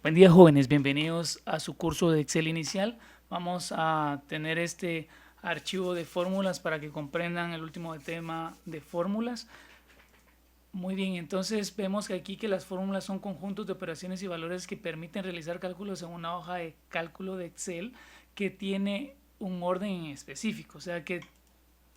Buen día, jóvenes, bienvenidos a su curso de Excel inicial. Vamos a tener este archivo de fórmulas para que comprendan el último tema de fórmulas. Muy bien, entonces vemos que aquí que las fórmulas son conjuntos de operaciones y valores que permiten realizar cálculos en una hoja de cálculo de Excel que tiene un orden en específico. O sea que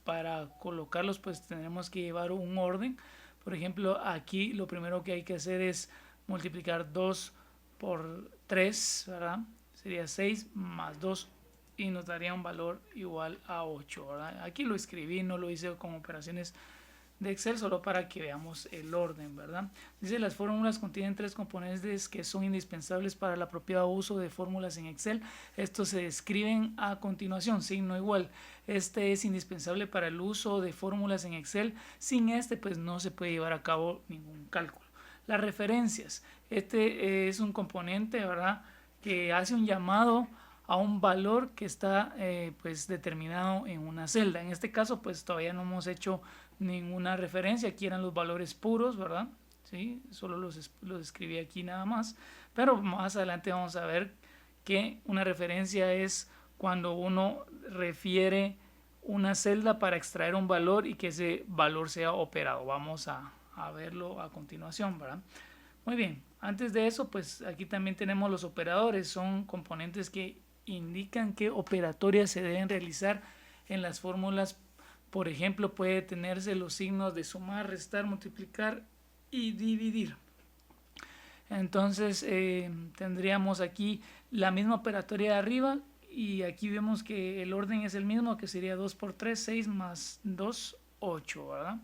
para colocarlos pues tendremos que llevar un orden. Por ejemplo, aquí lo primero que hay que hacer es multiplicar 2 por 3, ¿verdad? Sería 6 más 2 y nos daría un valor igual a 8, ¿verdad? Aquí lo escribí, no lo hice con operaciones de Excel solo para que veamos el orden, ¿verdad? Dice, las fórmulas contienen tres componentes que son indispensables para el apropiado uso de fórmulas en Excel. Estos se describen a continuación, signo igual. Este es indispensable para el uso de fórmulas en Excel. Sin este, pues no se puede llevar a cabo ningún cálculo. Las referencias. Este es un componente, ¿verdad?, que hace un llamado a un valor que está pues determinado en una celda. En este caso pues todavía no hemos hecho ninguna referencia, aquí eran los valores puros, ¿verdad? ¿Sí? Solo los escribí aquí nada más, pero más adelante vamos a ver que una referencia es cuando uno refiere una celda para extraer un valor y que ese valor sea operado. Vamos a verlo a continuación, ¿verdad? Muy bien, antes de eso, pues aquí también tenemos los operadores, son componentes que indican qué operatorias se deben realizar en las fórmulas. Por ejemplo, puede tenerse los signos de sumar, restar, multiplicar y dividir. Entonces tendríamos aquí la misma operatoria de arriba y aquí vemos que el orden es el mismo, que sería 2 por 3, 6 más 2, 8, ¿verdad?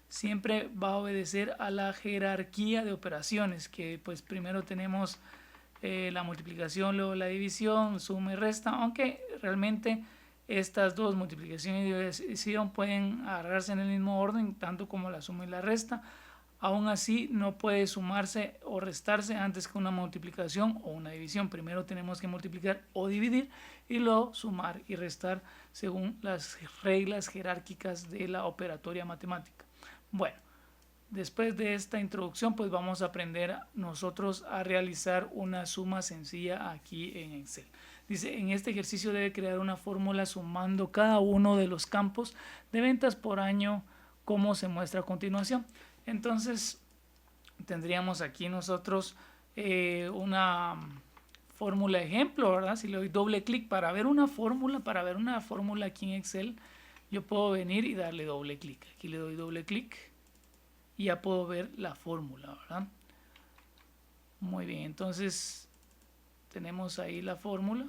Siempre va a obedecer a la jerarquía de operaciones, que pues primero tenemos la multiplicación, luego la división, suma y resta, aunque realmente estas dos, multiplicación y división, pueden agarrarse en el mismo orden, tanto como la suma y la resta. Aún así no puede sumarse o restarse antes que una multiplicación o una división. Primero tenemos que multiplicar o dividir y luego sumar y restar según las reglas jerárquicas de la operatoria matemática. Bueno, después de esta introducción pues vamos a aprender nosotros a realizar una suma sencilla aquí en Excel. Dice, en este ejercicio debe crear una fórmula sumando cada uno de los campos de ventas por año como se muestra a continuación. Entonces tendríamos aquí nosotros una fórmula ejemplo, ¿verdad? Si le doy doble clic para ver una fórmula aquí en Excel, yo puedo venir y darle doble clic. Aquí le doy doble clic y ya puedo ver la fórmula, ¿verdad? Muy bien, entonces tenemos ahí la fórmula.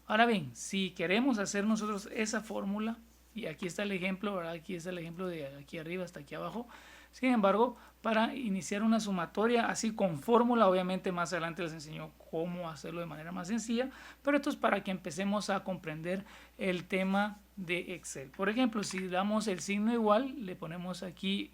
Ahora bien, si queremos hacer nosotros esa fórmula, y aquí está el ejemplo, ¿verdad? Aquí está el ejemplo de aquí arriba hasta aquí abajo. Sin embargo, para iniciar una sumatoria así con fórmula, obviamente más adelante les enseño cómo hacerlo de manera más sencilla, pero esto es para que empecemos a comprender el tema de Excel. Por ejemplo, si damos el signo igual, le ponemos aquí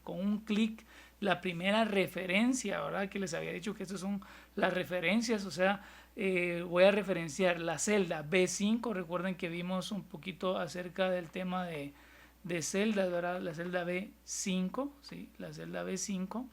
con un clic la primera referencia, ¿verdad? Que les había dicho que estas son las referencias, o sea, voy a referenciar la celda B5. Recuerden que vimos un poquito acerca del tema de celdas, ¿verdad? La celda B5, ¿sí? La celda B5.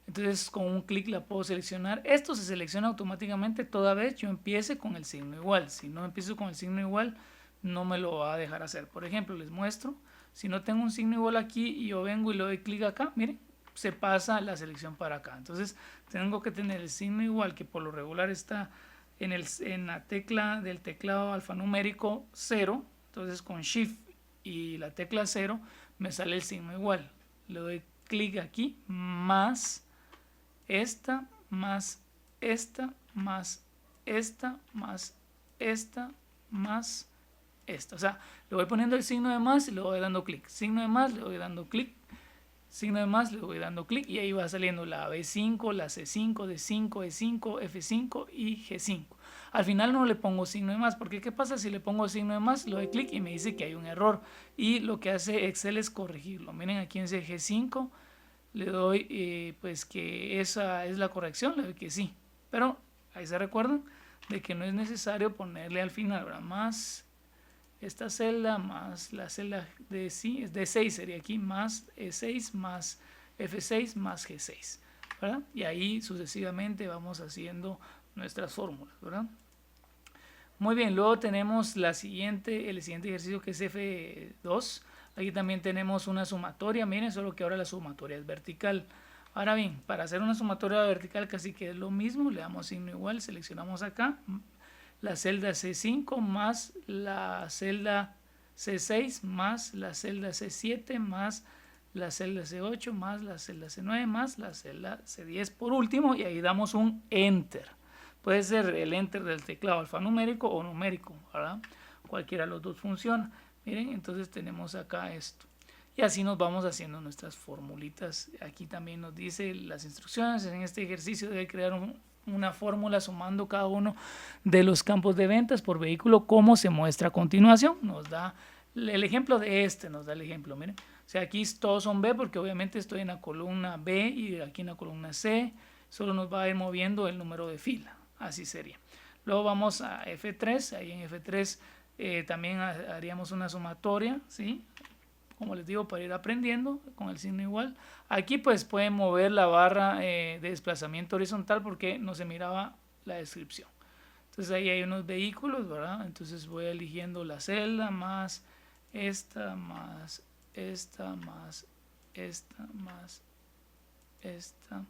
Entonces con un clic la puedo seleccionar. Esto se selecciona automáticamente toda vez yo empiece con el signo igual. Si no empiezo con el signo igual, no me lo va a dejar hacer. Por ejemplo, les muestro. Si no tengo un signo igual aquí y yo vengo y le doy clic acá, miren, se pasa la selección para acá. Entonces tengo que tener el signo igual, que por lo regular está en la tecla del teclado alfanumérico 0. Entonces con Shift y la tecla 0 me sale el signo igual. Le doy clic aquí, más esta, más esta, más esta, más esta, más esta. O sea, le voy poniendo el signo de más y le voy dando clic. Signo de más, le voy dando clic. Signo de más, le voy dando clic y ahí va saliendo la B5, la C5, D5, E5, F5 y G5. Al final no le pongo signo de más, porque ¿qué pasa si le pongo signo de más? Le doy clic y me dice que hay un error. Y lo que hace Excel es corregirlo. Miren aquí en ese G5 le doy pues que esa es la corrección, le doy que sí. Pero ahí se recuerdan de que no es necesario ponerle al final, ¿verdad? Más esta celda más la celda de 6 sería aquí, más E6 más F6 más G6. ¿verdad? Y ahí sucesivamente vamos haciendo nuestras fórmulas, ¿verdad? Muy bien, luego tenemos el siguiente ejercicio, que es F2. Aquí también tenemos una sumatoria, miren, solo que ahora la sumatoria es vertical. Ahora bien, para hacer una sumatoria vertical casi que es lo mismo, le damos signo igual, seleccionamos acá la celda C5 más la celda C6 más la celda C7 más la celda C8 más la celda C9 más la celda C10 por último, y ahí damos un Enter. Puede ser el Enter del teclado alfanumérico o numérico, ¿verdad? Cualquiera de los dos funciona. Miren, entonces tenemos acá esto. Y así nos vamos haciendo nuestras formulitas. Aquí también nos dice las instrucciones. En este ejercicio debe crear una fórmula sumando cada uno de los campos de ventas por vehículo, como se muestra a continuación. Nos da el ejemplo de este, nos da el ejemplo, miren. O sea, aquí todos son B porque obviamente estoy en la columna B y aquí en la columna C. Solo nos va a ir moviendo el número de fila. Así sería. Luego vamos a F3. Ahí en F3 también haríamos una sumatoria, ¿sí? Como les digo, para ir aprendiendo con el signo igual. Aquí pues pueden mover la barra de desplazamiento horizontal porque no se miraba la descripción. Entonces ahí hay unos vehículos, ¿verdad? Entonces voy eligiendo la celda más esta, más esta, más esta, más esta,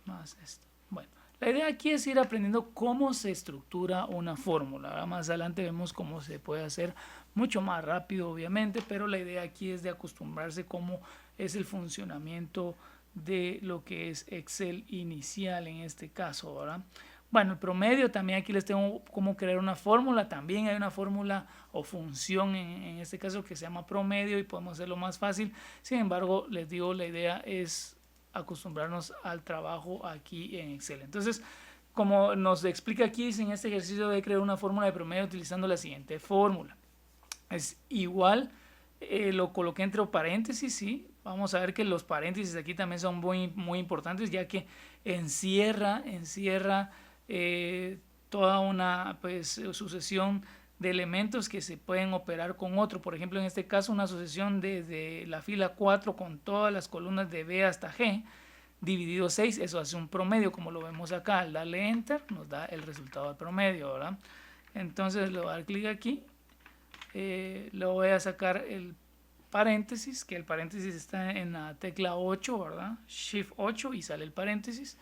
más esta. Bueno, la idea aquí es ir aprendiendo cómo se estructura una fórmula. Ahora más adelante vemos cómo se puede hacer mucho más rápido, obviamente, pero la idea aquí es de acostumbrarse cómo es el funcionamiento de lo que es Excel inicial en este caso, ¿verdad? Bueno, el promedio también aquí les tengo cómo crear una fórmula. También hay una fórmula o función en este caso que se llama promedio y podemos hacerlo más fácil. Sin embargo, les digo, la idea es acostumbrarnos al trabajo aquí en Excel. Entonces, como nos explica aquí, en este ejercicio de crear una fórmula de promedio utilizando la siguiente fórmula. Es igual, lo coloqué entre paréntesis, sí. Vamos a ver que los paréntesis aquí también son muy importantes, ya que encierra toda una pues, sucesión de elementos que se pueden operar con otro. Por ejemplo, en este caso, una sucesión desde la fila 4 con todas las columnas de B hasta G, dividido 6, eso hace un promedio, como lo vemos acá. Al darle Enter, nos da el resultado del promedio, ¿verdad? Entonces, le voy a dar clic aquí. Le voy a sacar el paréntesis, que el paréntesis está en la tecla 8, ¿verdad? Shift 8 y sale el paréntesis.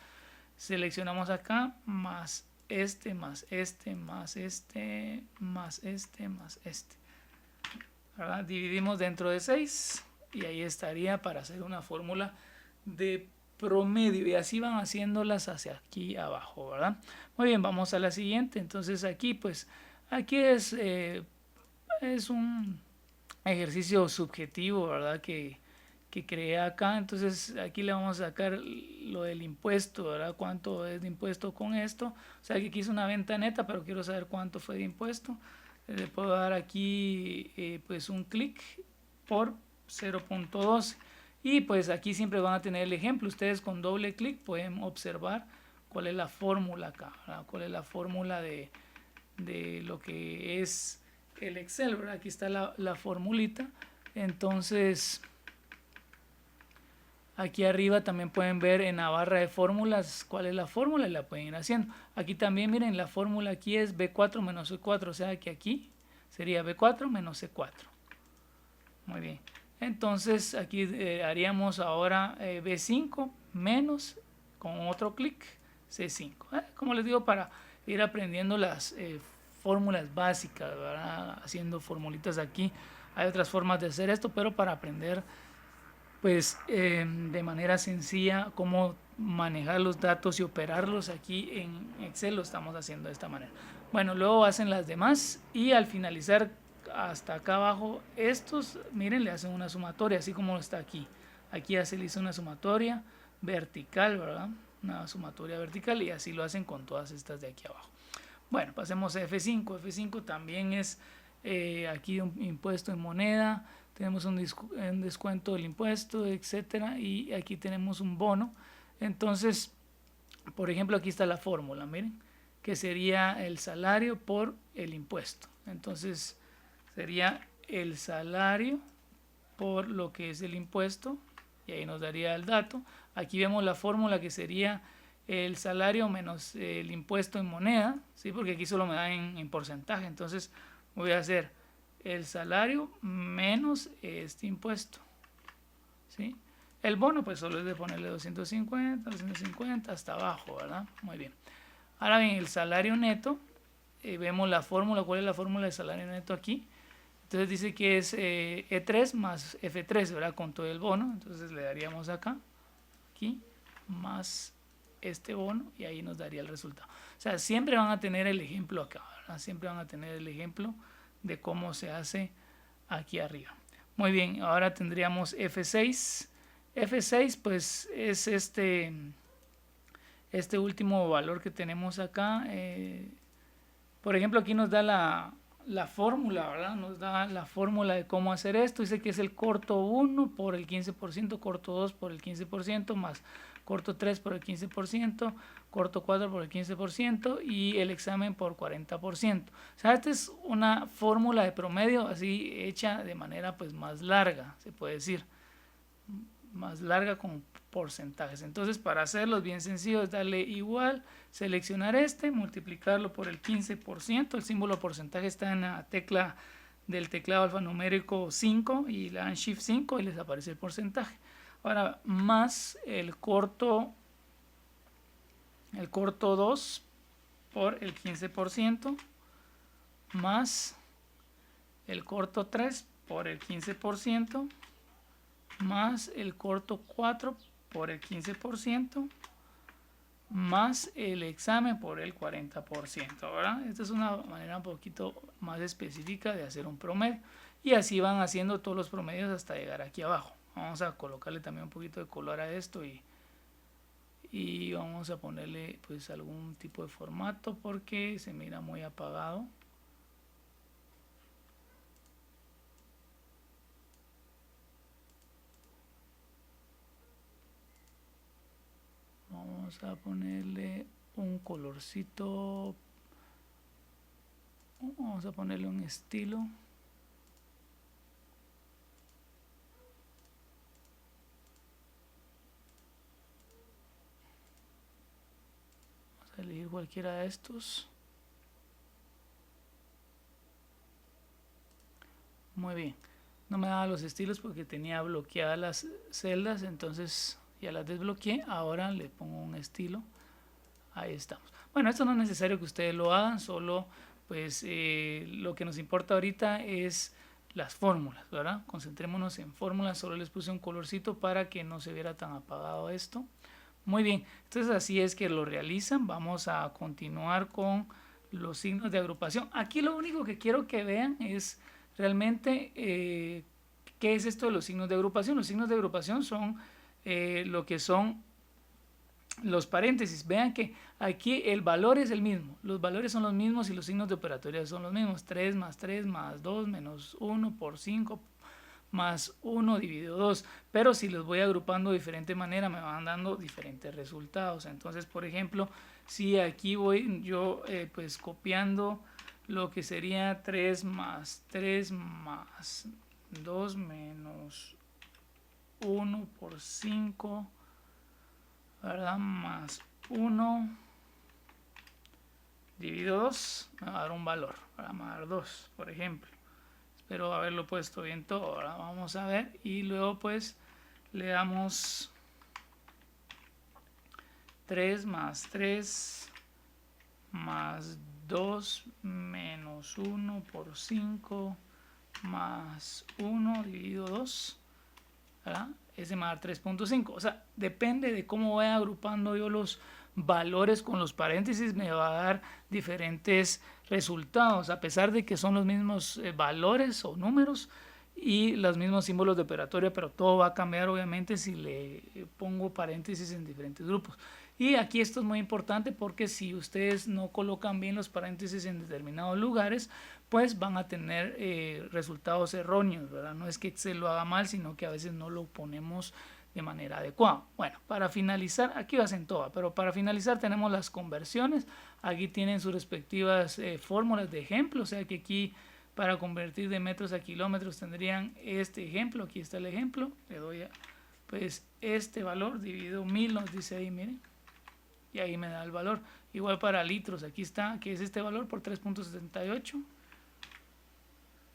Seleccionamos acá, más este, más este, más este, más este, más este, ¿verdad? Dividimos dentro de 6 y ahí estaría para hacer una fórmula de promedio, y así van haciéndolas hacia aquí abajo, ¿verdad? Muy bien, vamos a la siguiente. Entonces aquí pues, aquí es un ejercicio subjetivo, ¿verdad? Que creé acá. Entonces aquí le vamos a sacar lo del impuesto, ¿verdad? Cuánto es de impuesto con esto. O sea que aquí hice una venta neta, pero quiero saber cuánto fue de impuesto. Le puedo dar aquí pues un clic por 0.12 y pues aquí siempre van a tener el ejemplo. Ustedes con doble clic pueden observar cuál es la fórmula acá, ¿verdad? Cuál es la fórmula de lo que es el Excel, ¿verdad? Aquí está la formulita. Entonces aquí arriba también pueden ver en la barra de fórmulas cuál es la fórmula y la pueden ir haciendo. Aquí también miren, la fórmula aquí es B4 menos C4, o sea que aquí sería B4 menos C4. Muy bien. Entonces aquí haríamos ahora B5 menos, con otro clic, C5. Como les digo, para ir aprendiendo las fórmulas básicas, ¿verdad? Haciendo formulitas aquí. Hay otras formas de hacer esto, pero para aprender pues de manera sencilla cómo manejar los datos y operarlos aquí en Excel, lo estamos haciendo de esta manera. Bueno, luego hacen las demás y al finalizar hasta acá abajo estos, miren, le hacen una sumatoria así como está aquí. Aquí ya se le hizo una sumatoria vertical, ¿verdad? Una sumatoria vertical, y así lo hacen con todas estas de aquí abajo. Bueno, pasemos a F5. F5 también es aquí un impuesto en moneda. Tenemos un descuento del impuesto, etcétera, y aquí tenemos un bono. Entonces, por ejemplo, aquí está la fórmula, miren, que sería el salario por el impuesto. Entonces, sería el salario por lo que es el impuesto, y ahí nos daría el dato. Aquí vemos la fórmula que sería el salario menos el impuesto en moneda, ¿sí? Porque aquí solo me da en porcentaje. Entonces voy a hacer el salario menos este impuesto, ¿sí? El bono pues solo es de ponerle 250 hasta abajo, ¿verdad? Muy bien. Ahora bien, el salario neto, vemos la fórmula. ¿Cuál es la fórmula de salario neto aquí? Entonces dice que es E3 más F3, ¿verdad? Con todo el bono. Entonces le daríamos acá, aquí, más este bono, y ahí nos daría el resultado. O sea, siempre van a tener el ejemplo acá, ¿verdad? Siempre van a tener el ejemplo de cómo se hace aquí arriba. Muy bien, ahora tendríamos F6. F6 pues es este último valor que tenemos acá. Por ejemplo, aquí nos da la fórmula, ¿verdad? Nos da la fórmula de cómo hacer esto. Dice que es el corto 1 por el 15%, corto 2 por el 15%, más corto 3 por el 15%, corto 4 por el 15% y el examen por 40%. O sea, esta es una fórmula de promedio así hecha de manera pues más larga, se puede decir. Más larga con porcentajes. Entonces, para hacerlos bien sencillo es darle igual, seleccionar este, multiplicarlo por el 15%. El símbolo porcentaje está en la tecla del teclado alfanumérico 5 y le dan Shift 5 y les aparece el porcentaje. Ahora, más el corto 2 por el 15%, más el corto 3 por el 15%, más el corto 4 por el 15%, más el examen por el 40%, ¿verdad? Esta es una manera un poquito más específica de hacer un promedio. Y así van haciendo todos los promedios hasta llegar aquí abajo. Vamos a colocarle también un poquito de color a esto y vamos a ponerle pues algún tipo de formato porque se mira muy apagado. Vamos a ponerle un colorcito, vamos a ponerle un estilo. Vamos a elegir cualquiera de estos. Muy bien, no me daba los estilos porque tenía bloqueadas las celdas, entonces ya las desbloqueé. Ahora le pongo un estilo. Ahí estamos. Bueno, esto no es necesario que ustedes lo hagan, solo pues lo que nos importa ahorita es las fórmulas, ¿verdad? Concentrémonos en fórmulas. Solo les puse un colorcito para que no se viera tan apagado esto. Muy bien, entonces así es que lo realizan. Vamos a continuar con los signos de agrupación. Aquí lo único que quiero que vean es realmente qué es esto de los signos de agrupación. Los signos de agrupación son lo que son los paréntesis. Vean que aquí el valor es el mismo, los valores son los mismos y los signos de operatoria son los mismos. 3 más 2 menos 1 por 5 más 1 dividido 2, pero si los voy agrupando de diferente manera me van dando diferentes resultados. Entonces, por ejemplo, si aquí voy yo pues copiando lo que sería 3 más 2 menos 1 por 5, ¿verdad? Más 1 dividido 2 me va a dar un valor, ¿verdad? Me va a dar 2, por ejemplo. Espero haberlo puesto bien todo. Ahora vamos a ver y luego pues le damos 3 más 2 menos 1 por 5 más 1 dividido 2, ¿verdad? Ese me va a dar 3.5. O sea, depende de cómo vaya agrupando yo los valores con los paréntesis, me va a dar diferentes resultados, a pesar de que son los mismos valores o números y los mismos símbolos de operatoria, pero todo va a cambiar obviamente si le pongo paréntesis en diferentes grupos. Y aquí esto es muy importante porque si ustedes no colocan bien los paréntesis en determinados lugares, pues van a tener resultados erróneos, ¿verdad? No es que se lo haga mal, sino que a veces no lo ponemos de manera adecuada. Bueno, para finalizar, aquí va en todo, pero para finalizar tenemos las conversiones. Aquí tienen sus respectivas fórmulas de ejemplo, o sea que aquí para convertir de metros a kilómetros tendrían este ejemplo. Aquí está el ejemplo, le doy pues este valor dividido 1000 nos dice ahí, miren, y ahí me da el valor. Igual para litros, aquí está, que es este valor por 3.78, o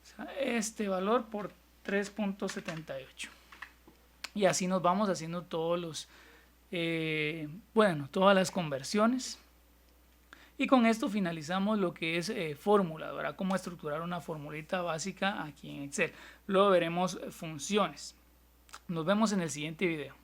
sea, este valor por 3.78, y así nos vamos haciendo todos los todas las conversiones. Y con esto finalizamos lo que es fórmula, ¿verdad? Cómo estructurar una formulita básica aquí en Excel. Luego veremos funciones. Nos vemos en el siguiente video.